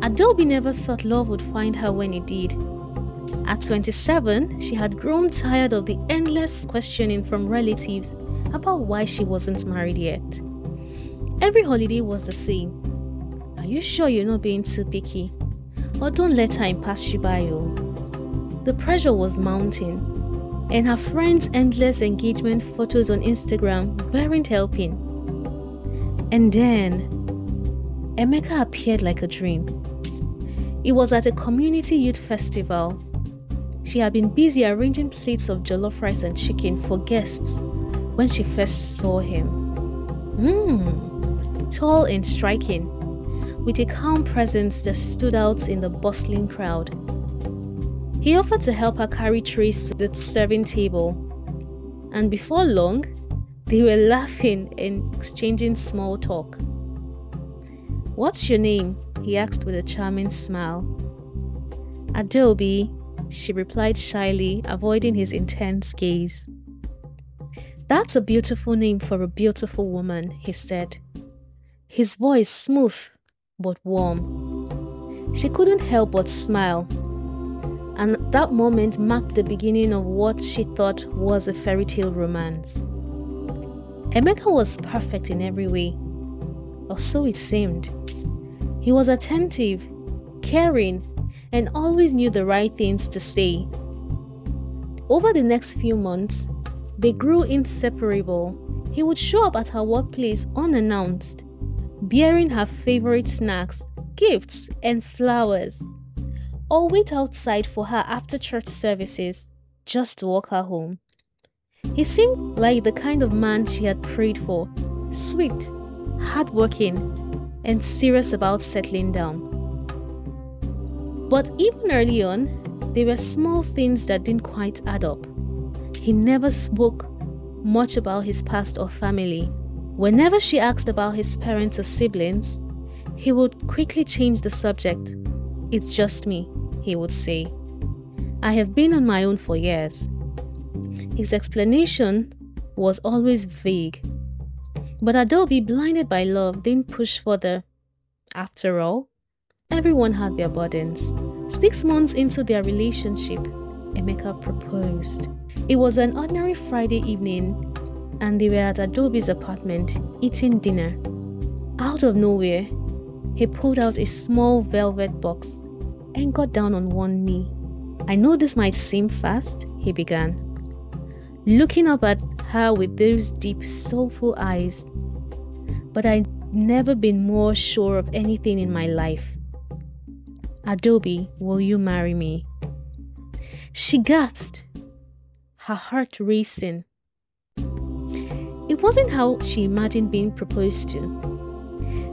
Adaobi never thought love would find her when it did. At 27, she had grown tired of the endless questioning from relatives about why she wasn't married yet. Every holiday was the same. Are you sure you're not being too picky? Or don't let time pass you by, oh. The pressure was mounting, and her friends' endless engagement photos on Instagram weren't helping. And then, Emeka appeared like a dream. It was at a community youth festival. She had been busy arranging plates of jollof rice and chicken for guests when she first saw him. Tall and striking, with a calm presence that stood out in the bustling crowd. He offered to help her carry trays to the serving table, and before long, they were laughing and exchanging small talk. "What's your name?" he asked with a charming smile. "Adaobi," she replied shyly, avoiding his intense gaze. "That's a beautiful name for a beautiful woman," he said, his voice smooth but warm. She couldn't help but smile, and that moment marked the beginning of what she thought was a fairy tale romance. Emeka was perfect in every way, or so it seemed. He was attentive, caring, and always knew the right things to say. Over the next few months, they grew inseparable. He would show up at her workplace unannounced, bearing her favorite snacks, gifts, and flowers, or wait outside for her after church services just to walk her home. He seemed like the kind of man she had prayed for, sweet, hardworking, and serious about settling down. But even early on, there were small things that didn't quite add up. He never spoke much about his past or family. Whenever she asked about his parents or siblings, he would quickly change the subject. "It's just me," he would say. "I have been on my own for years." His explanation was always vague. But Adaobi, blinded by love, didn't push further. After all, everyone had their burdens. 6 months into their relationship, Emeka proposed. It was an ordinary Friday evening, and they were at Adaobi's apartment eating dinner. Out of nowhere, he pulled out a small velvet box and got down on one knee. "I know this might seem fast," he began, looking up at her with those deep, soulful eyes. "But I've never been more sure of anything in my life. Adaobi, will you marry me?" She gasped, her heart racing. It wasn't how she imagined being proposed to.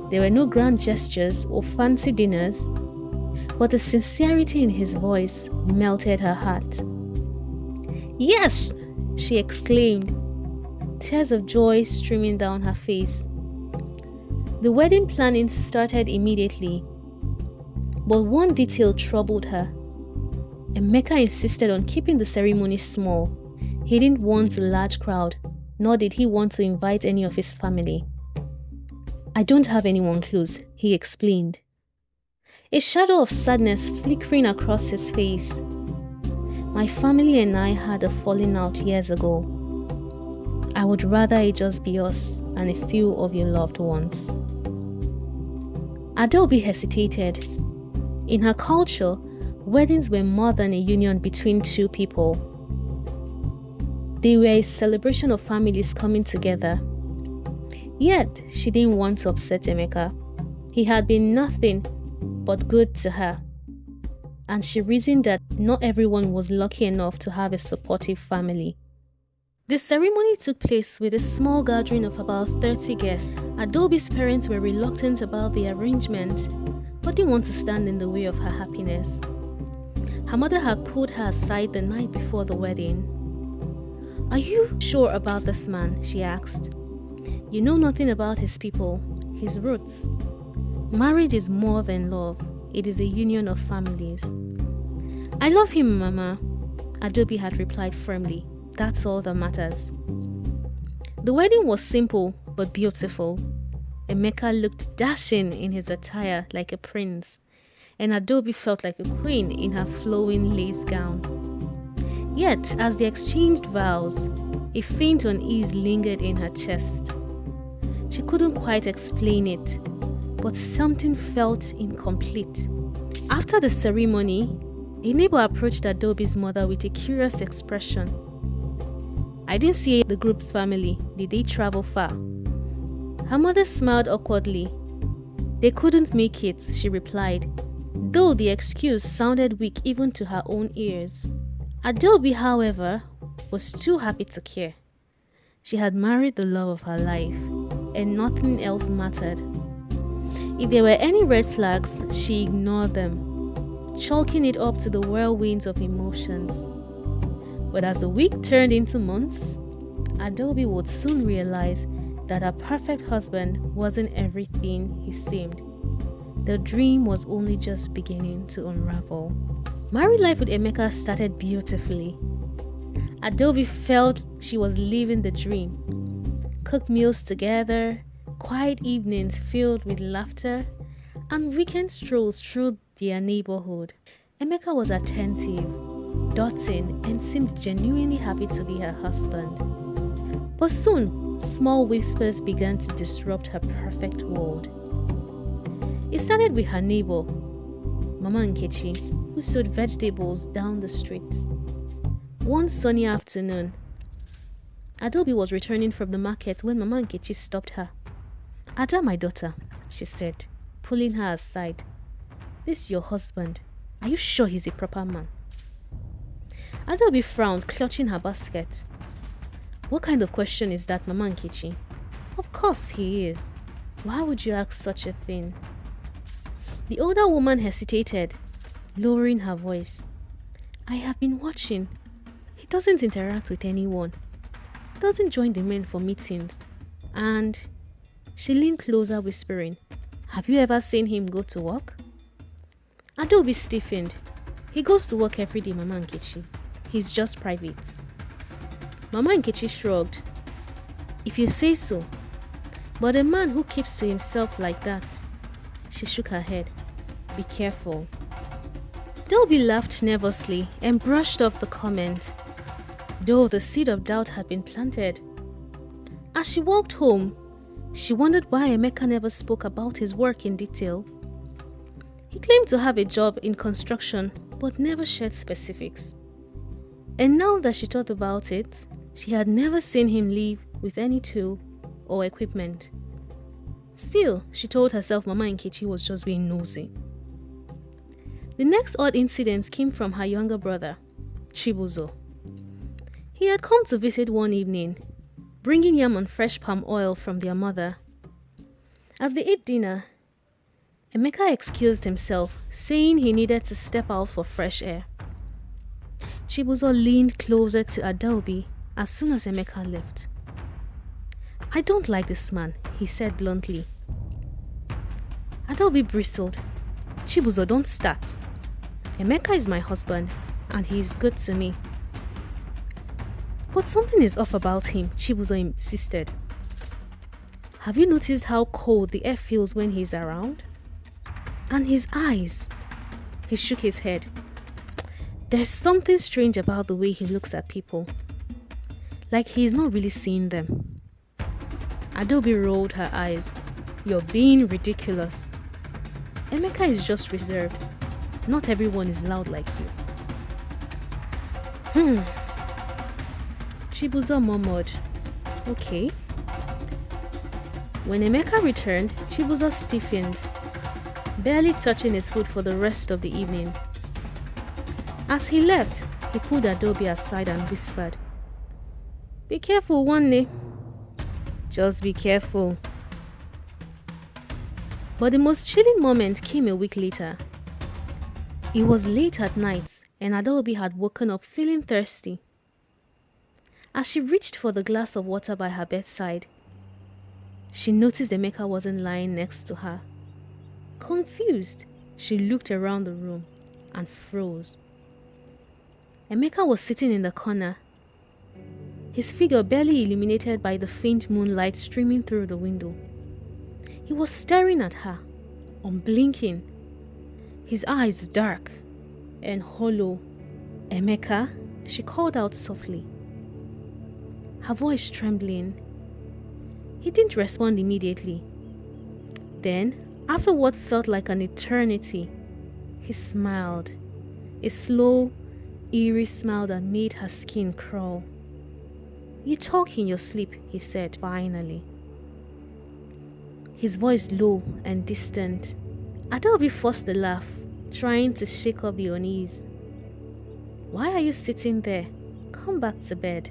There were no grand gestures or fancy dinners, but the sincerity in his voice melted her heart. "Yes!" she exclaimed, tears of joy streaming down her face. The wedding planning started immediately, but one detail troubled her. Emeka insisted on keeping the ceremony small. He didn't want a large crowd, nor did he want to invite any of his family. "I don't have anyone close," he explained, a shadow of sadness flickering across his face. "My family and I had a falling out years ago. I would rather it just be us and a few of your loved ones." Adaobi hesitated. In her culture, weddings were more than a union between two people. They were a celebration of families coming together. Yet, she didn't want to upset Emeka. He had been nothing but good to her, and she reasoned that not everyone was lucky enough to have a supportive family. The ceremony took place with a small gathering of about 30 guests. Adaobi's parents were reluctant about the arrangement, but didn't want to stand in the way of her happiness. Her mother had pulled her aside the night before the wedding. "Are you sure about this man?" she asked. "You know nothing about his people, his roots. Marriage is more than love. It is a union of families." "I love him, Mama," Adaobi had replied firmly. That's all that matters. The wedding was simple but beautiful. Emeka looked dashing in his attire like a prince, and Adaobi felt like a queen in her flowing lace gown. Yet, as they exchanged vows, a faint unease lingered in her chest. She couldn't quite explain it, but something felt incomplete. After the ceremony, a neighbor approached Adaobi's mother with a curious expression. "I didn't see the group's family. Did they travel far?" Her mother smiled awkwardly. "They couldn't make it," she replied, though the excuse sounded weak even to her own ears. Adaobi, however, was too happy to care. She had married the love of her life, and nothing else mattered. If there were any red flags, she ignored them, chalking it up to the whirlwinds of emotions. But as the week turned into months, Adaobi would soon realize that her perfect husband wasn't everything he seemed. The dream was only just beginning to unravel. Married life with Emeka started beautifully. Adaobi felt she was living the dream. Cooked meals together, quiet evenings filled with laughter, and weekend strolls through their neighborhood. Emeka was attentive, doting, and seemed genuinely happy to be her husband. But soon, small whispers began to disrupt her perfect world. It started with her neighbor, Mama Nkechi, who sold vegetables down the street. One sunny afternoon, Adaobi was returning from the market when Mama Nkechi stopped her. "Ada, my daughter," she said, pulling her aside. "This is your husband. Are you sure he's a proper man?" Adaobi frowned, clutching her basket. "What kind of question is that, Mama Nkechi? Of course he is. Why would you ask such a thing?" The older woman hesitated, lowering her voice. "I have been watching. He doesn't interact with anyone. Doesn't join the men for meetings. And..." She leaned closer, whispering, "Have you ever seen him go to work?" Adaobi stiffened. "He goes to work every day, Mama Nkechi. He's just private." Mama Nkechi shrugged. "If you say so. But a man who keeps to himself like that..." She shook her head. "Be careful." Adaobi laughed nervously and brushed off the comment, though the seed of doubt had been planted. As she walked home, she wondered why Emeka never spoke about his work in detail. He claimed to have a job in construction, but never shared specifics. And now that she thought about it, she had never seen him leave with any tool or equipment. Still, she told herself Mama Nkechi was just being nosy. The next odd incident came from her younger brother, Chibuzo. He had come to visit one evening, bringing yam and fresh palm oil from their mother. As they ate dinner, Emeka excused himself, saying he needed to step out for fresh air. Chibuzo leaned closer to Adaobi as soon as Emeka left. "I don't like this man," he said bluntly. Adaobi bristled. "Chibuzo, don't start. Emeka is my husband, and he is good to me." "But something is off about him," Chibuzo insisted. "Have you noticed how cold the air feels when he's around? And his eyes." He shook his head. "There's something strange about the way he looks at people. Like he's not really seeing them." Adaobi rolled her eyes. "You're being ridiculous. Emeka is just reserved. Not everyone is loud like you." Chibuzo murmured, "Okay." When Emeka returned, Chibuzo stiffened, barely touching his food for the rest of the evening. As he left, he pulled Adaobi aside and whispered, "Be careful, Wanne. Just be careful." But the most chilling moment came a week later. It was late at night, and Adaobi had woken up feeling thirsty. As she reached for the glass of water by her bedside, she noticed Emeka wasn't lying next to her. Confused, she looked around the room and froze. Emeka was sitting in the corner, his figure barely illuminated by the faint moonlight streaming through the window. He was staring at her, unblinking, his eyes dark and hollow. "Emeka," she called out softly, her voice trembling. He didn't respond immediately. Then, after what felt like an eternity, he smiled, a slow, eerie smile that made her skin crawl. "You talk in your sleep," he said finally, his voice low and distant. Adaobi forced a laugh, trying to shake off the unease. "Why are you sitting there? Come back to bed."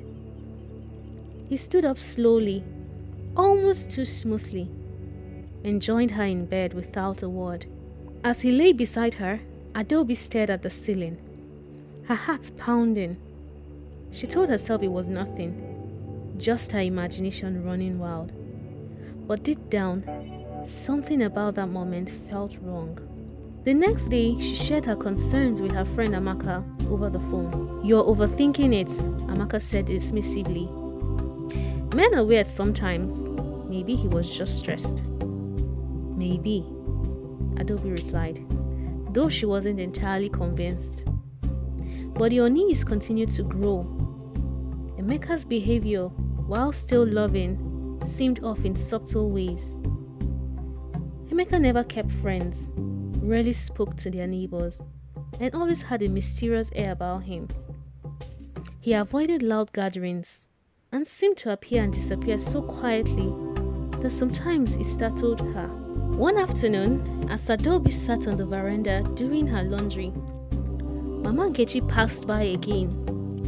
He stood up slowly, almost too smoothly, and joined her in bed without a word. As he lay beside her, Adaobi stared at the ceiling, her heart pounding. She told herself it was nothing, just her imagination running wild. But deep down, something about that moment felt wrong. The next day, she shared her concerns with her friend Amaka over the phone. "You're overthinking it," Amaka said dismissively. "Men are weird sometimes. Maybe he was just stressed." "Maybe," Adaobi replied, though she wasn't entirely convinced. But the unease continued to grow. Emeka's behavior, while still loving, seemed off in subtle ways. Emeka never kept friends, rarely spoke to their neighbors, and always had a mysterious air about him. He avoided loud gatherings and seemed to appear and disappear so quietly that sometimes it startled her. One afternoon, as Adaobi sat on the veranda doing her laundry, Mama Nkechi passed by again.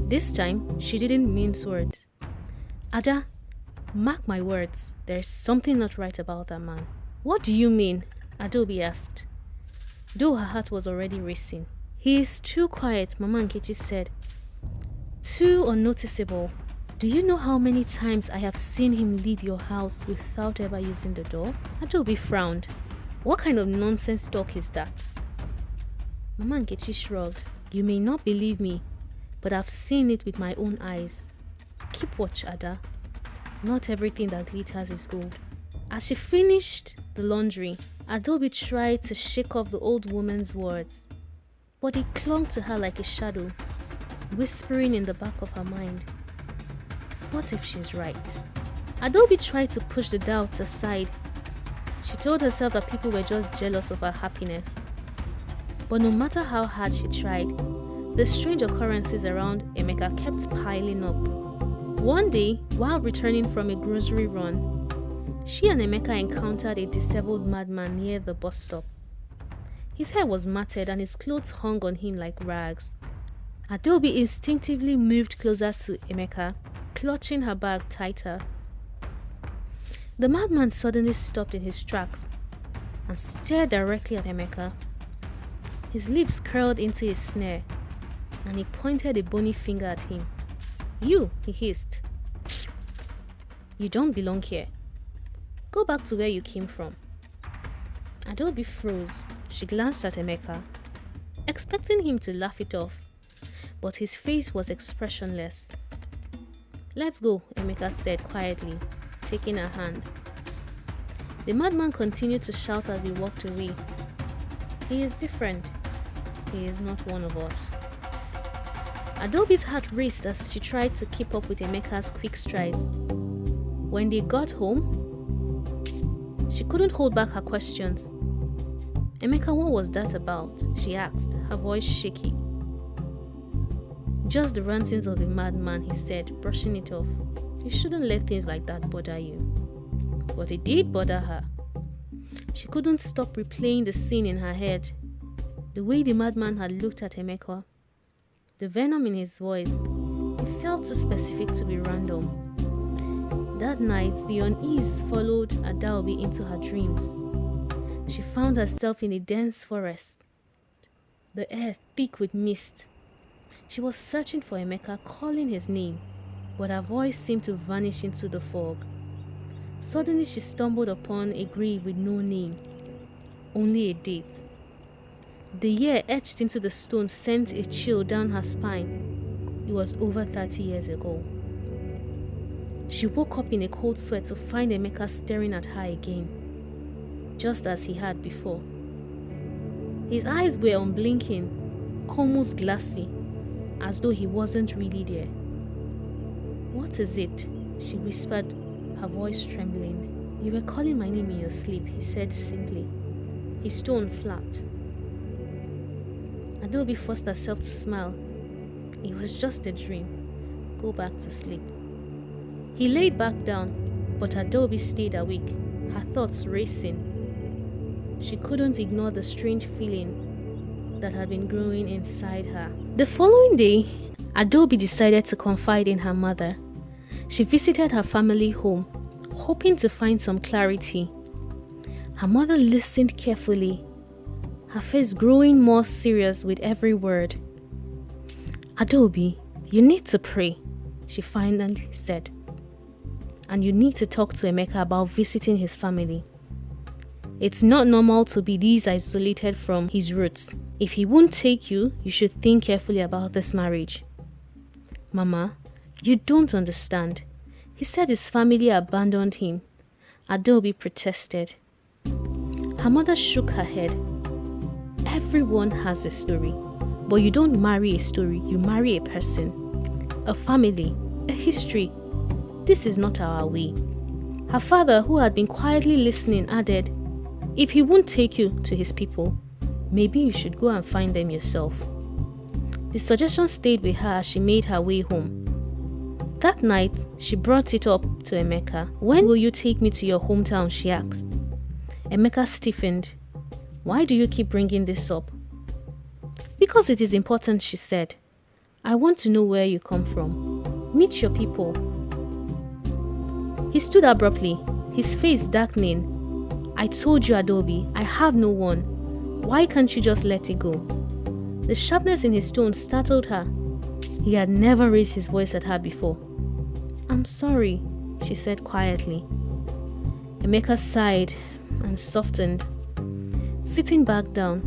This time, she didn't mince words. "Ada, mark my words, there's something not right about that man." "What do you mean?" Adaobi asked, though her heart was already racing. "He is too quiet," Mama Nkechi said. "Too unnoticeable. Do you know how many times I have seen him leave your house without ever using the door?" Adaobi frowned. "What kind of nonsense talk is that?" Mama Nkechi shrugged. "You may not believe me, but I've seen it with my own eyes. Keep watch, Ada. Not everything that glitters is gold." As she finished the laundry, Adaobi tried to shake off the old woman's words, but it clung to her like a shadow, whispering in the back of her mind, "What if she's right?" Adaobi tried to push the doubts aside. She told herself that people were just jealous of her happiness. But no matter how hard she tried, the strange occurrences around Emeka kept piling up. One day, while returning from a grocery run, she and Emeka encountered a disheveled madman near the bus stop. His hair was matted and his clothes hung on him like rags. Adaobi instinctively moved closer to Emeka, clutching her bag tighter. The madman suddenly stopped in his tracks and stared directly at Emeka. His lips curled into a sneer, and he pointed a bony finger at him. "You," he hissed. "You don't belong here. Go back to where you came from." Adaobi froze. She glanced at Emeka, expecting him to laugh it off, but his face was expressionless. "Let's go," Emeka said quietly, taking her hand. The madman continued to shout as he walked away. "He is different. He is not one of us." Adaobi's heart raced as she tried to keep up with Emeka's quick strides. When they got home, she couldn't hold back her questions. "Emeka, what was that about?" she asked, her voice shaky. "Just the rantings of a madman," he said, brushing it off. "You shouldn't let things like that bother you." But it did bother her. She couldn't stop replaying the scene in her head. The way the madman had looked at Emeka, the venom in his voice, it felt too specific to be random. That night, the unease followed Adaobi into her dreams. She found herself in a dense forest, the air thick with mist. She was searching for Emeka, calling his name, but her voice seemed to vanish into the fog. Suddenly, she stumbled upon a grave with no name, only a date. The year etched into the stone sent a chill down her spine. It was over 30 years ago. She woke up in a cold sweat to find Emeka staring at her again, just as he had before. His eyes were unblinking, almost glassy, as though he wasn't really there. "What is it?" she whispered, her voice trembling. "You were calling my name in your sleep," he said simply, his tone flat. Adaobi forced herself to smile. It was just a dream. Go back to sleep. He laid back down, but Adaobi stayed awake, her thoughts racing. She couldn't ignore the strange feeling that had been growing inside her. The following day, Adaobi decided to confide in her mother. She visited her family home, hoping to find some clarity. Her mother listened carefully, her face growing more serious with every word. "Adaobi, you need to pray," she finally said. "And you need to talk to Emeka about visiting his family. It's not normal to be this isolated from his roots. If he won't take you, you should think carefully about this marriage." "Mama, you don't understand. He said his family abandoned him," Adaobi protested. Her mother shook her head. "Everyone has a story, but you don't marry a story, you marry a person, a family, a history. This is not our way." Her father, who had been quietly listening, added, "If he won't take you to his people, maybe you should go and find them yourself." The suggestion stayed with her as she made her way home. That night, she brought it up to Emeka. "When will you take me to your hometown?" she asked. Emeka stiffened. "Why do you keep bringing this up?" "Because it is important," she said. "I want to know where you come from. Meet your people." He stood abruptly, his face darkening. "I told you, Adaobi, I have no one. Why can't you just let it go?" The sharpness in his tone startled her. He had never raised his voice at her before. "I'm sorry," she said quietly. Emeka sighed and softened. Sitting back down,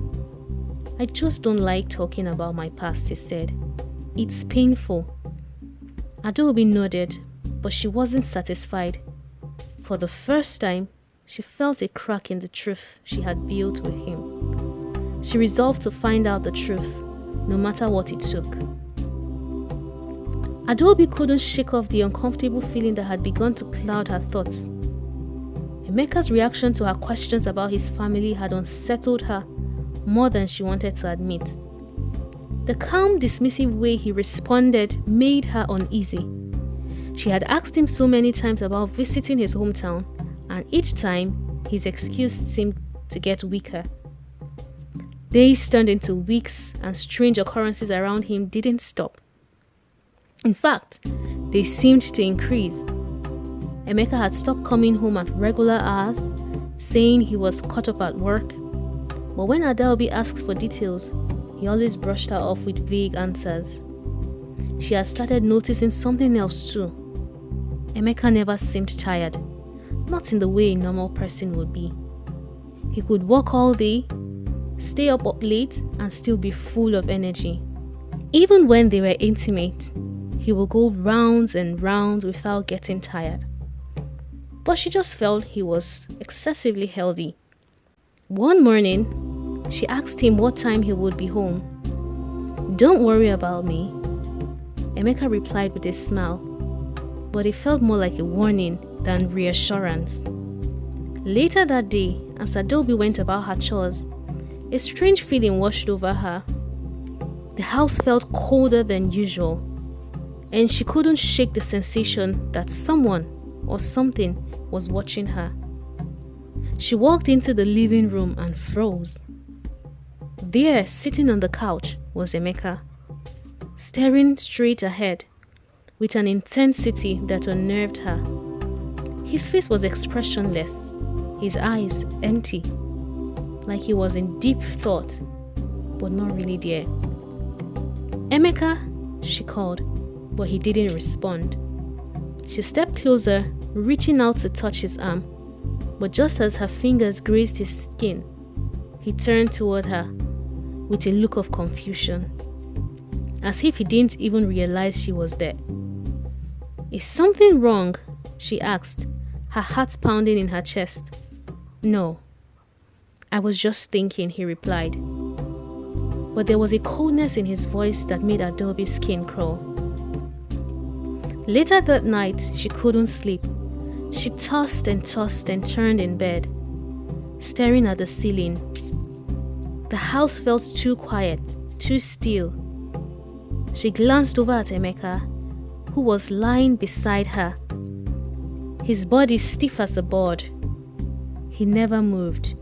"I just don't like talking about my past," he said. "It's painful." Adaobi nodded, but she wasn't satisfied. For the first time, she felt a crack in the truth she had built with him. She resolved to find out the truth, no matter what it took. Adaobi couldn't shake off the uncomfortable feeling that had begun to cloud her thoughts. Emeka's reaction to her questions about his family had unsettled her more than she wanted to admit. The calm, dismissive way he responded made her uneasy. She had asked him so many times about visiting his hometown, and each time, his excuse seemed to get weaker. Days turned into weeks, and strange occurrences around him didn't stop. In fact, they seemed to increase. Emeka had stopped coming home at regular hours, saying he was caught up at work. But when Adaobi asked for details, he always brushed her off with vague answers. She had started noticing something else too. Emeka never seemed tired, not in the way a normal person would be. He could work all day, stay up late, and still be full of energy. Even when they were intimate, he would go rounds and rounds without getting tired. But she just felt he was excessively healthy. One morning, she asked him what time he would be home. "Don't worry about me," Emeka replied with a smile, but it felt more like a warning than reassurance. Later that day, as Adaobi went about her chores, a strange feeling washed over her. The house felt colder than usual, and she couldn't shake the sensation that someone or something was watching her. She walked into the living room and froze. There, sitting on the couch, was Emeka, staring straight ahead with an intensity that unnerved her. His face was expressionless, his eyes empty, like he was in deep thought, but not really there. "Emeka," she called, but he didn't respond. She stepped closer, reaching out to touch his arm, but just as her fingers grazed his skin, he turned toward her with a look of confusion, as if he didn't even realize she was there. "Is something wrong?" she asked, her heart pounding in her chest. No, I was just thinking, he replied. But there was a coldness in his voice that made Adaobi's skin crawl. Later that night, she couldn't sleep. She tossed and turned in bed, staring at the ceiling. The house felt too quiet, too still. She glanced over at Emeka, who was lying beside her, his body stiff as a board. He never moved,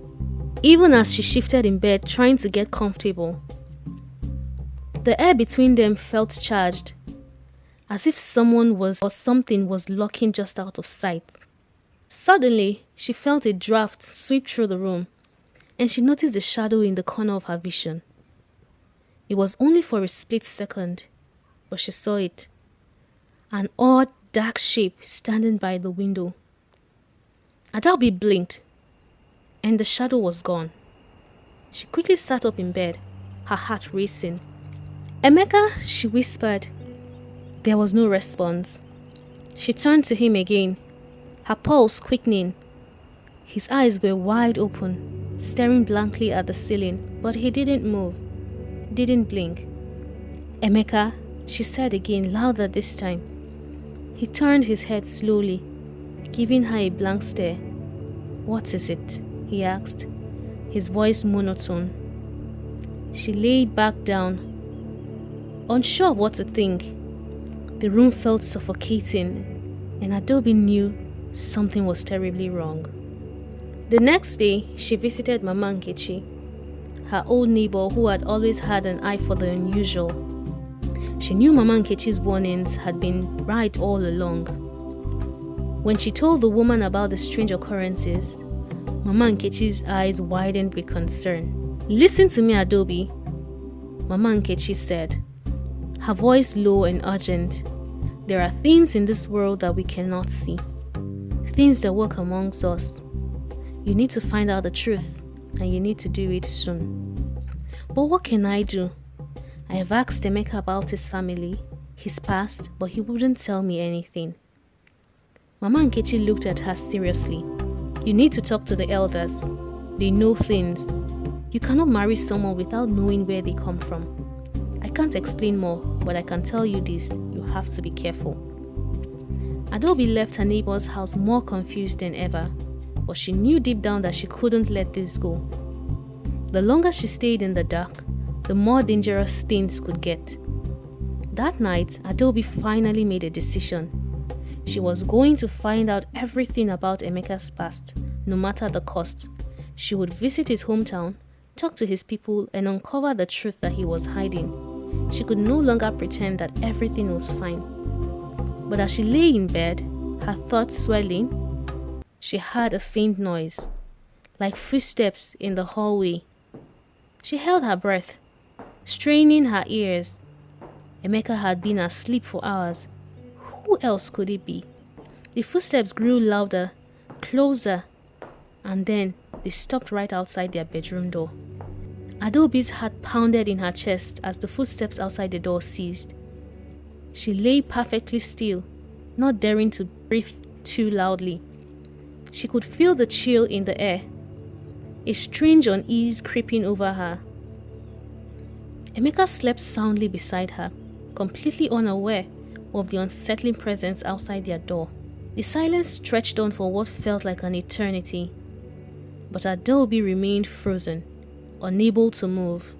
even as she shifted in bed trying to get comfortable. The air between them felt charged, as if someone or something was lurking just out of sight. Suddenly, she felt a draft sweep through the room, and she noticed a shadow in the corner of her vision. It was only for a split second, but she saw it. An odd, dark shape standing by the window. Adaobi blinked, and the shadow was gone. She quickly sat up in bed, her heart racing. Emeka, she whispered. There was no response. She turned to him again, her pulse quickening. His eyes were wide open, staring blankly at the ceiling, but he didn't move, didn't blink. Emeka, she said again, louder this time. He turned his head slowly, giving her a blank stare. What is it? He asked, his voice monotone. She laid back down, unsure of what to think. The room felt suffocating, and Adaobi knew something was terribly wrong. The next day, she visited Mama Nkechi, her old neighbor who had always had an eye for the unusual. She knew Mama Nkechi's warnings had been right all along. When she told the woman about the strange occurrences, Mama Nkechi's eyes widened with concern. Listen to me, Adaobi, Mama Nkechi said, her voice low and urgent. There are things in this world that we cannot see, things that work amongst us. You need to find out the truth, and you need to do it soon. But what can I do? I have asked Emeka about his family, his past, but he wouldn't tell me anything. Mama Nkechi looked at her seriously. You need to talk to the elders. They know things. You cannot marry someone without knowing where they come from. I can't explain more, but I can tell you this. You have to be careful. Adaobi left her neighbor's house more confused than ever, but she knew deep down that she couldn't let this go. The longer she stayed in the dark, the more dangerous things could get. That night, Adaobi finally made a decision. She was going to find out everything about Emeka's past, no matter the cost. She would visit his hometown, talk to his people, and uncover the truth that he was hiding. She could no longer pretend that everything was fine. But as she lay in bed, her thoughts swelling, she heard a faint noise, like footsteps in the hallway. She held her breath, straining her ears. Emeka had been asleep for hours. Who else could it be? The footsteps grew louder, closer, and then they stopped right outside their bedroom door. Adaobi's heart pounded in her chest as the footsteps outside the door ceased. She lay perfectly still, not daring to breathe too loudly. She could feel the chill in the air, a strange unease creeping over her. Emeka slept soundly beside her, completely unaware of the unsettling presence outside their door. The silence stretched on for what felt like an eternity, but Adaobi remained frozen, unable to move.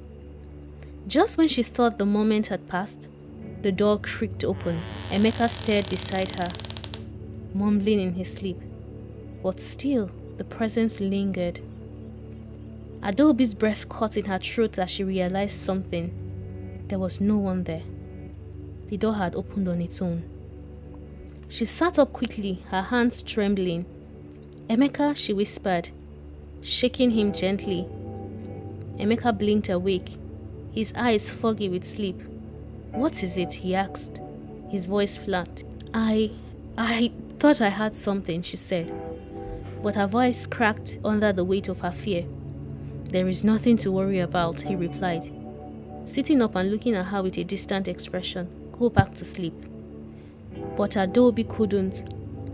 Just when she thought the moment had passed, the door creaked open. Emeka stared beside her, mumbling in his sleep, but still the presence lingered. Adaobi's breath caught in her throat as she realized something. There was no one there. The door had opened on its own. She sat up quickly, her hands trembling. Emeka, she whispered, shaking him gently. Emeka blinked awake, his eyes foggy with sleep. What is it? He asked, his voice flat. I thought I had something, she said, but her voice cracked under the weight of her fear. There is nothing to worry about, he replied, sitting up and looking at her with a distant expression. Go back to sleep. But Adaobi couldn't.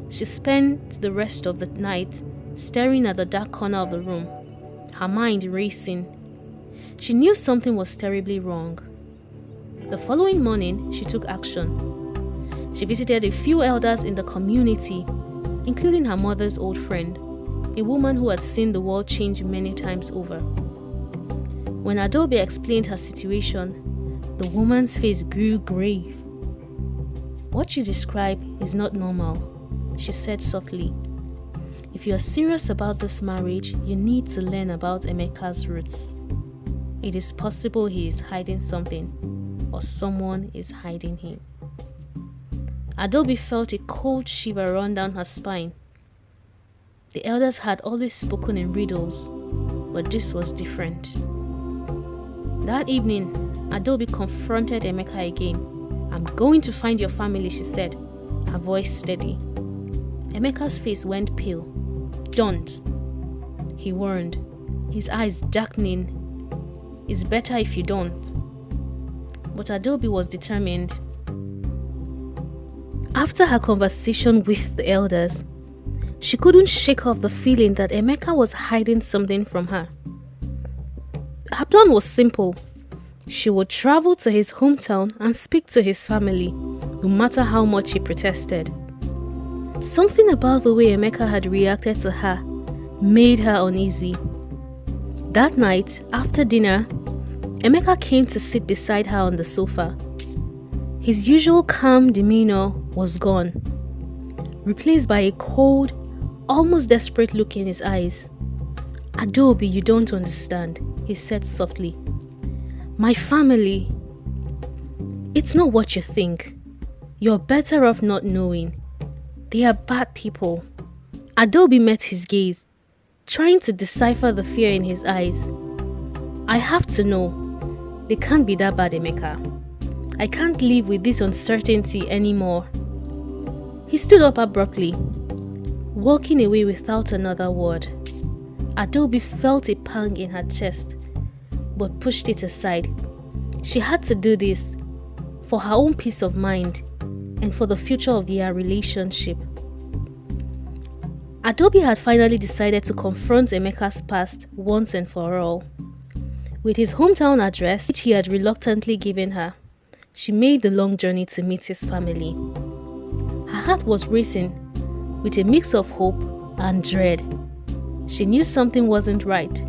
She spent the rest of the night staring at the dark corner of the room, her mind racing. She knew something was terribly wrong. The following morning, she took action. She visited a few elders in the community, including her mother's old friend, a woman who had seen the world change many times over. When Adaobi explained her situation, the woman's face grew grave. "What you describe is not normal," she said softly. "If you are serious about this marriage, you need to learn about Emeka's roots. It is possible he is hiding something, or someone is hiding him." Adaobi felt a cold shiver run down her spine. The elders had always spoken in riddles, but this was different. That evening, Adaobi confronted Emeka again. "I'm going to find your family," she said, her voice steady. Emeka's face went pale. "Don't," he warned, his eyes darkening. "It's better if you don't." But Adaobi was determined. After her conversation with the elders, she couldn't shake off the feeling that Emeka was hiding something from her. Her plan was simple. She would travel to his hometown and speak to his family, no matter how much he protested. Something about the way Emeka had reacted to her made her uneasy. That night, after dinner, Emeka came to sit beside her on the sofa. His usual calm demeanor was gone, replaced by a cold, almost desperate look in his eyes. "Adaobi, you don't understand," he said softly. "My family, it's not what you think. You're better off not knowing. They are bad people." Adaobi met his gaze, trying to decipher the fear in his eyes. "I have to know. They can't be that bad, Emeka. I can't live with this uncertainty anymore." He stood up abruptly, walking away without another word. Adaobi felt a pang in her chest, but pushed it aside. She had to do this for her own peace of mind and for the future of their relationship. Adaobi had finally decided to confront Emeka's past once and for all. With his hometown address, which he had reluctantly given her, she made the long journey to meet his family. Her heart was racing with a mix of hope and dread. She knew something wasn't right,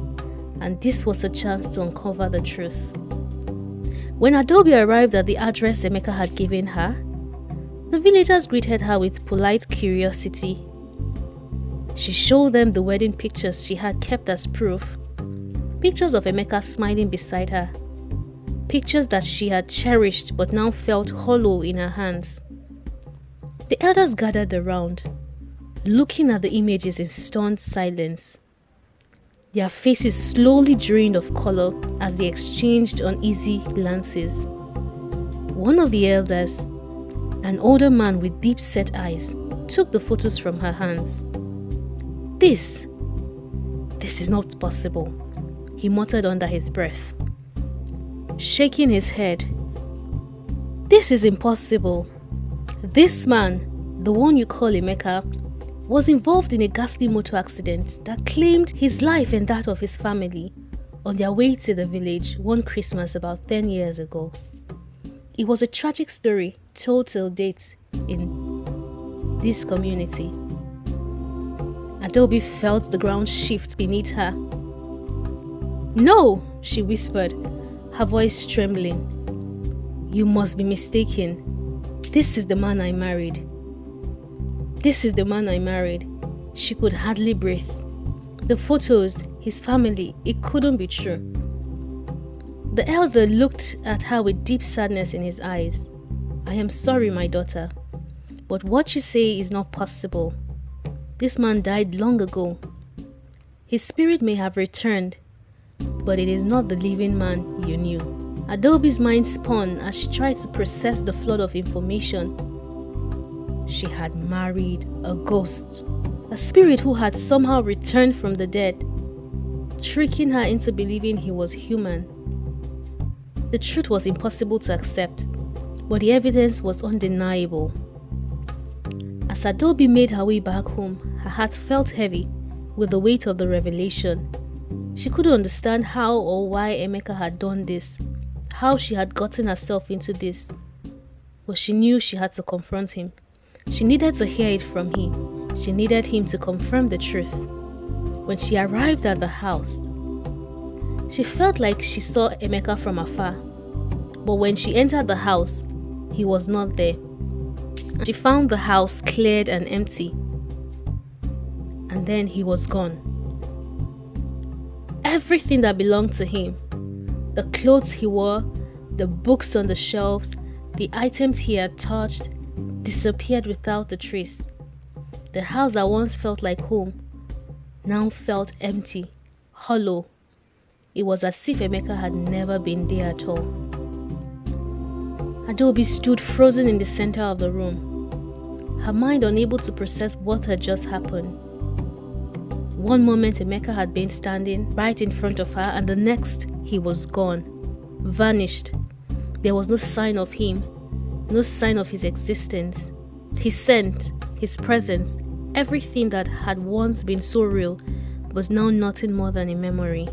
and this was a chance to uncover the truth. When Adaobi arrived at the address Emeka had given her, the villagers greeted her with polite curiosity. She showed them the wedding pictures she had kept as proof. Pictures of Emeka smiling beside her. Pictures that she had cherished but now felt hollow in her hands. The elders gathered around, looking at the images in stunned silence. Their faces slowly drained of color as they exchanged uneasy glances. One of the elders, an older man with deep-set eyes, took the photos from her hands. This is not possible," he muttered under his breath, shaking his head. "This is impossible. This man, the one you call Emeka, was involved in a ghastly motor accident that claimed his life and that of his family on their way to the village one Christmas about 10 years ago. It was a tragic story told till date in this community." Adaobi felt the ground shift beneath her. "No," she whispered, her voice trembling. "You must be mistaken. This is the man I married. This is the man I married." She could hardly breathe. The photos, his family, it couldn't be true. The elder looked at her with deep sadness in his eyes. "I am sorry, my daughter, but what you say is not possible. This man died long ago. His spirit may have returned, but it is not the living man you knew." Adaobi's mind spun as she tried to process the flood of information. She had married a ghost, a spirit who had somehow returned from the dead, tricking her into believing he was human. The truth was impossible to accept, but the evidence was undeniable. As Adaobi made her way back home, her heart felt heavy with the weight of the revelation. She couldn't understand how or why Emeka had done this, how she had gotten herself into this. But she knew she had to confront him. She needed to hear it from him. She needed him to confirm the truth. When she arrived at the house, she felt like she saw Emeka from afar. But when she entered the house, he was not there. She found the house cleared and empty. And then he was gone. Everything that belonged to him, the clothes he wore, the books on the shelves, the items he had touched, disappeared without a trace. The house that once felt like home now felt empty, hollow. It was as if Emeka had never been there at all. Adaobi stood frozen in the center of the room, her mind unable to process what had just happened. One moment Emeka had been standing right in front of her, and the next he was gone, vanished. There was no sign of him, no sign of his existence. His scent, his presence, everything that had once been so real was now nothing more than a memory.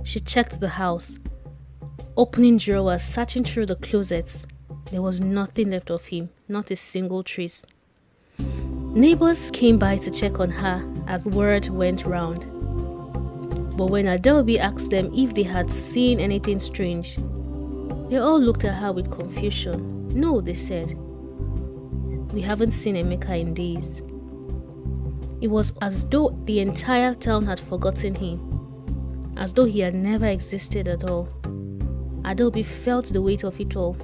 She checked the house, opening drawers, searching through the closets. There was nothing left of him, not a single trace. Neighbors came by to check on her as word went round. But when Adaobi asked them if they had seen anything strange, they all looked at her with confusion. No, they said. We haven't seen Emeka in days. It was as though the entire town had forgotten him, as though he had never existed at all. Adaobi felt the weight of it all.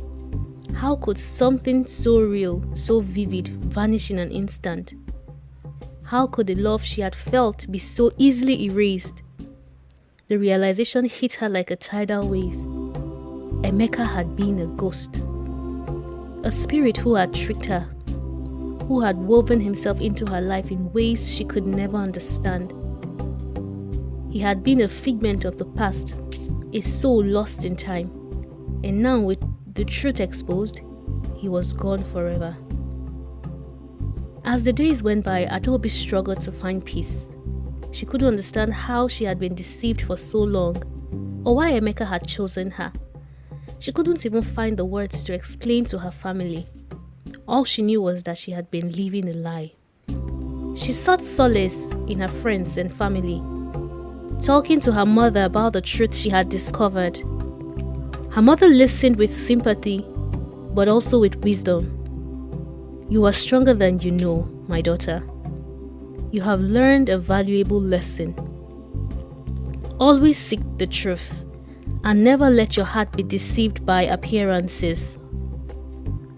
How could something so real, so vivid, vanish in an instant? How could the love she had felt be so easily erased? The realization hit her like a tidal wave. Emeka had been a ghost. A spirit who had tricked her, who had woven himself into her life in ways she could never understand. He had been a figment of the past, a soul lost in time, and now with the truth exposed, he was gone forever. As the days went by, Adaobi struggled to find peace. She couldn't understand how she had been deceived for so long, or why Emeka had chosen her. She couldn't even find the words to explain to her family. All she knew was that she had been living a lie. She sought solace in her friends and family, talking to her mother about the truth she had discovered. Her mother listened with sympathy, but also with wisdom. You are stronger than you know, my daughter. You have learned a valuable lesson. Always seek the truth, and never let your heart be deceived by appearances.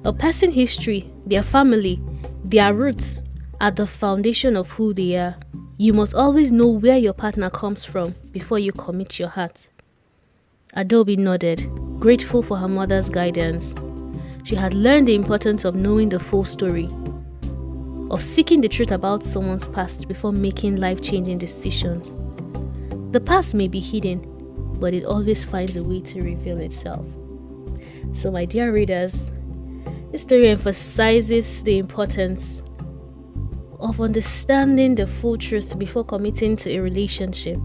A person's history, their family, their roots are the foundation of who they are. You must always know where your partner comes from before you commit your heart. Adaobi nodded, grateful for her mother's guidance. She had learned the importance of knowing the full story, of seeking the truth about someone's past before making life-changing decisions. The past may be hidden, but it always finds a way to reveal itself. So, my dear readers, this story emphasizes the importance of understanding the full truth before committing to a relationship.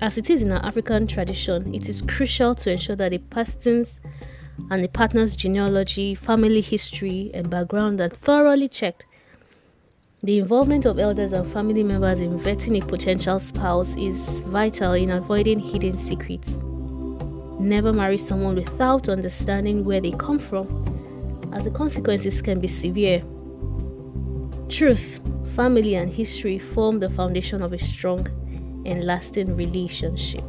As it is in our African tradition, it is crucial to ensure that a person's and the partner's genealogy, family history, and background are thoroughly checked. The involvement of elders and family members in vetting a potential spouse is vital in avoiding hidden secrets. Never marry someone without understanding where they come from, as the consequences can be severe. Truth, family, and history form the foundation of a strong and lasting relationship.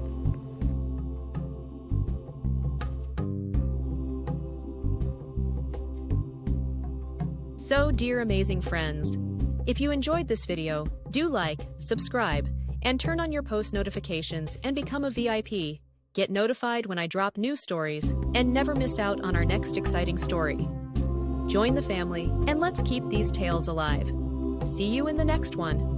So, dear amazing friends, if you enjoyed this video, do like, subscribe, and turn on your post notifications and become a VIP. Get notified when I drop new stories and never miss out on our next exciting story. Join the family and let's keep these tales alive. See you in the next one.